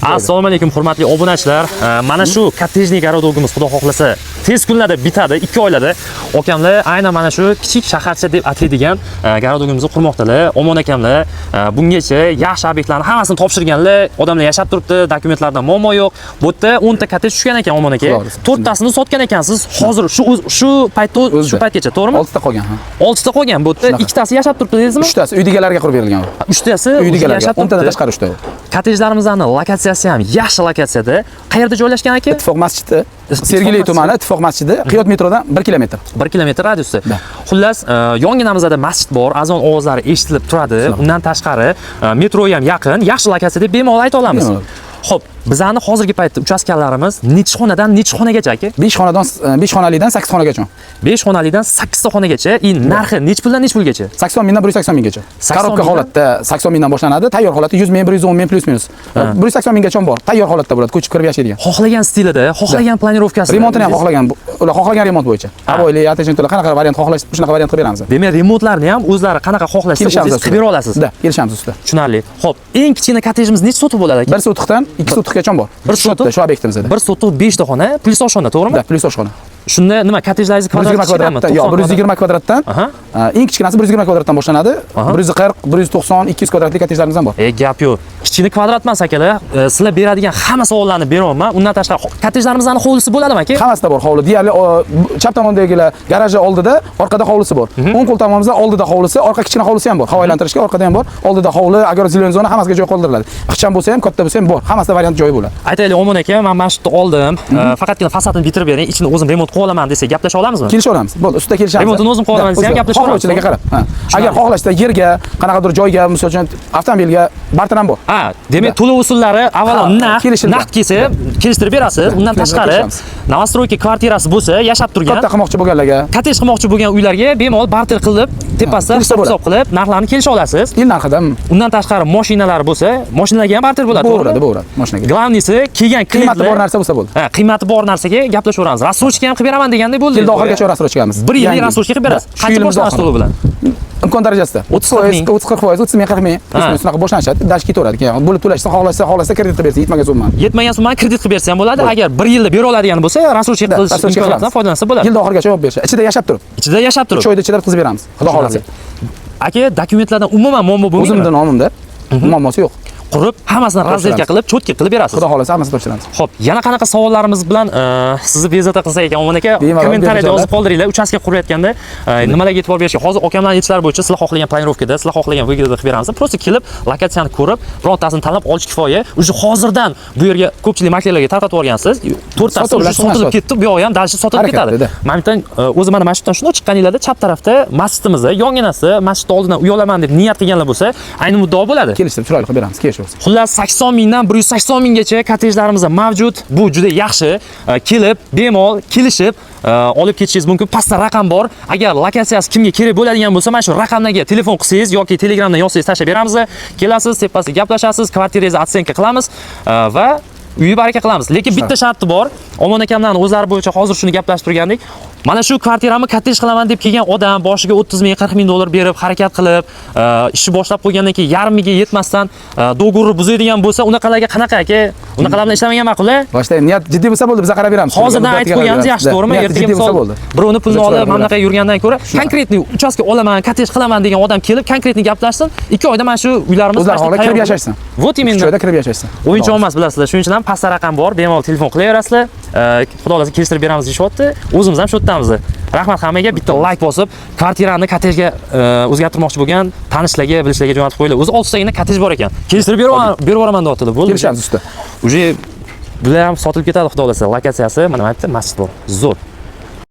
Assalomu alaykum hurmatli obunachilar. Mana shu kottejniy garodogimiz xudo xohlasa tez kunlarda bitadi, 2 oylarda. Akamlar aynan mana shu kichik shaharcha deb ataydigan garodogimizni qurmoqdalar. Omon akamlar bungacha yaxshi obyektlarni hammasini topshirganlar, odamlar yashab turibdi, dokumentlarda muammo yo'q. Bu yerda 10 ta kottej tushgan ekan Omon aka. 4 tasini sotgan ekansiz. Hozir shu paytda shu paytgacha, to'g'rimi? 6 ta qolgan, ha. 6 ta qolgan. Bu yerda 2 tasi yashab turibdi dedingizmi? 3 tasi uydagilarga qurib berilgan. 3 tasi uydagilarga 10 tadan tashqari 3 ta. Kottejlarimizning lokatsiyasi ham yaxshi lokatsiyada. Qayerda joylashgan aka? Ittifoq masjidi, Sergeli tumani Ittifoq masjidi, Qiyot metrodan 1 kilometr. 1 kilometr radiusda. Xullas, yonginamizda masjid bor, azon ovozlari eshitilib turadi. Undan tashqari metro ham yaqin, yaxshi lokatsiya deb bemalol ayta olamiz. Xo'p, bizani hozirgi paytda uchastkalarimiz necha xonadan necha xonagacha aka? 5 xonalidan 8 xonagacha. 5 xonalidan 8 ta xonagacha. Narxi necha puldan necha pulgacha? 80 mingdan 180 minggacha. Korobka holatda 80 mingdan boshlanadi, tayyor holatda 100 ming, 110 ming plus minus. 180 minggacha bor. Tayyor holatda bo'ladi, ko'chib kirib yashaydigan. Xohlagan stilida, xohlagan planirovkasida. Remontini ham xohlagan, ular xohlagan remont bo'yicha. Avoyli, attentionlar qanaqa variant xohlaysiz, shunaqa variant qilib beramiz. Demak, remontlarni ham o'zlari qanaqa xohlaysiz, o'zingiz qilib bera olasiz. Kelishamiz ustida. Tushunarli. Xo'p, eng kichkina kottejimiz necha sotib bo'ladi aka? 1 sotixdan 2 sotiqgacha bor. Bir sotiq shu obyektimizda. 1 sotiq 5 ta xona plus oshxona, to'g'rimi? Da, plus oshxona. Shunda nima kottejlaringiz kvadratdan? Yo'q, 120 kvadratdan. Eng kichkinasi 120 kvadratdan boshlanadi. 140, 190, 200 kvadratli kottejlarimiz ham bor. Gap yo'q. Kichkina kvadrat emas akalar. Sizlar beradigan hamma savollarni beraman. Undan tashqari kottejlarimizning hovlisi bo'ladimi aka? Hammasida bor hovli. Deyarli chap tomondagilar garaji oldida, orqada hovlisi bor. O'ng qo'l tomonimizda oldida hovlisi, orqa kichkina hovlisi ham bor. Havo aylantirishga orqada ham bor. Oldida hovli, agar zelen zona hammasiga joy qoldiriladi. Ixcham bo'lsa ham, katta bo'lsa ham bor. Hammasida variant joyi bo'ladi. Aytaylik, Omon aka, men mana shu yerda oldim. Faqatgina fasadini bitirib bering, ichini o'zim remont qilib olaman desak, gaplasha olamizmi? Kelisha olamiz. Bo'ldi, ustida kelishamiz. Remontini o'zim qilib olaman desa ham gaplasha olamiz. Xohlovchilarga qarab. Agar xohlashsa yerga, qanaqadir joyga, misol uchun avtomobilga barter ham bor. Demak, to'lov usullari avvalo naqd kelsa kelishtirib berasiz. Undan tashqari novostroyka kvartirasi bo'lsa, yashab turgan, katta qilmoqchi bo'lganlarga, kottej qilmoqchi bo'lgan uylarga bemalol barter qilib, tepasida hisob qilib, narxlarni kelisha olasiz. Yil narxidan. Undan tashqari mashinalar bo'lsa, mashinalarga ham barter bo'ladi. Bo'ladi, mashinaga. Glavnisi kelgan qiymati bor narsa bo'lsa bo'ldi. Qiymati bor narsaga gaplashaveramiz. Rassrochka ham qilib beraman degandek bo'ldi. Yil oxirigacha rassrochkamiz. 1 yillik rassrochka qilib berasiz. Qancha boshlanish to'lovi bilan? Imkon darajasida 30%, 40%, 30 ming, 40 ming, shunaqa boshlanishadi. Dash ketaveradi. Keyin bo'lib to'lashsa, xohlasa kredit qilib bersa, yetmagan summani. Yetmagan summani kredit qilib bersa ham bo'ladi. Agar 1 yilda bera oladigan bo'lsa, rassrochka qilish imkoniyatidan foydalansa bo'ladi. Yil oxirigacha olib bersa, ichida yashab turib. 3 oyda ichida bitkazib beramiz. Xudo xolasa. Aka, dokumentlardan umuman muammo bo'lmaydi. O'zimning nomimda muammosi yo'q. Qurib, hammasini razdelka qilib, cho'tka qilib berasiz. Xudo xolasa hammasini topshiramiz. Xo'p, yana qanaqa savollarimiz bilan sizni bezovta qilsak ekan, Omon aka, kommentariyada yozib qoldiringlar. Uchastka qurayotganda nimalarga e'tibor berishga. Hozir akamlarning aytishlari bo'yicha sizlar xohlagan planirovkada, sizlar xohlagan videoda qilib beramiz. Prosta kelib, lokatsiyani ko'rib, birontasini tanlab olish kifoya. Uje hozirdan bu yerga ko'pchilik maklerlarga tarqatib yuborgansiz. 4 tasi sotilib ketdi, bu yoq ham dalshi sotilib ketadi. Menimcha o'zi mana shundan shunday chiqqaninglarda chap tarafda masjidimizda, yonginasi, masjidning oldidan uy olaman deb niyat qilganlar bo'lsa, ayni muddao bo'ladi. Kelishtirib chiroyli qilib beramiz, kelishaversin. Xullas 80 mingdan 180 minggacha kottejlarimiz mavjud. Bu juda yaxshi. Kelib, bemalol kelishib olib ketishingiz mumkin. Pastda raqam bor. Agar lokatsiyasi kimga kerak bo'ladigan bo'lsa, mana shu raqamlarga telefon qilsangiz yoki Telegramdan yozsangiz tashlab beramiz. Kelasiz, tepasiga gaplashasiz, kvartirangizni otsenka qilamiz va uyi baraka qilamiz. Lekin bitta sharti bor. Omon akamlarning o'zlari bo'yicha hozir shuni gaplashib turgandik. Mana shu kvartiramni kottej qilaman deb kelgan odam boshiga 30 ming, 40 ming dollar berib, harakat qilib, ishni boshlab qo'ygandan keyin yarmiga yetmasdan do'g'ri buzadigan bo'lsa, unaqalarga qanaqa aka? Unaqalar bilan ishlamagan ma'qul-a? Boshda niyat jiddiy bo'lsa bo'ldi, biz qarab beramiz. Hozirdan aytib qo'yamiz, yaxshi, to'g'rimi? Ertaga misol birovni pulini olib, mamlaqa yurgandan ko'ra, konkretniy uchastka olaman, kottej qilaman degan odam kelib, konkretniy gaplashsin. 2 oyda mana shu uylarimiz o'zlari kirib yashashsin. Vot imенно. 3 oyda kirib yashashsin. O'yinchoq emas, bilasizlar. Shuning uchun ham pastda raqam bor, bemalol telefon qilaverasizlar. Xudo xolasa kelishtirib beramiz deyapti. O'zimiz ham shu yerdamiz. Rahmat hammaga, bitta like bosib, kvartirani kottejga o'zgartirmoqchi bo'lgan tanishlarga, bilishlarga jo'natib qo'yinglar. O'zi 6 tagina kottej bor ekan. Kelishtirib berib yuboraman deyaptilar. Bo'ldi. Kelishamiz usta. Uje bular ham sotilib ketadi, xudo xolasa. Lokatsiyasi mana bu yerda masjid bor. Zo'r.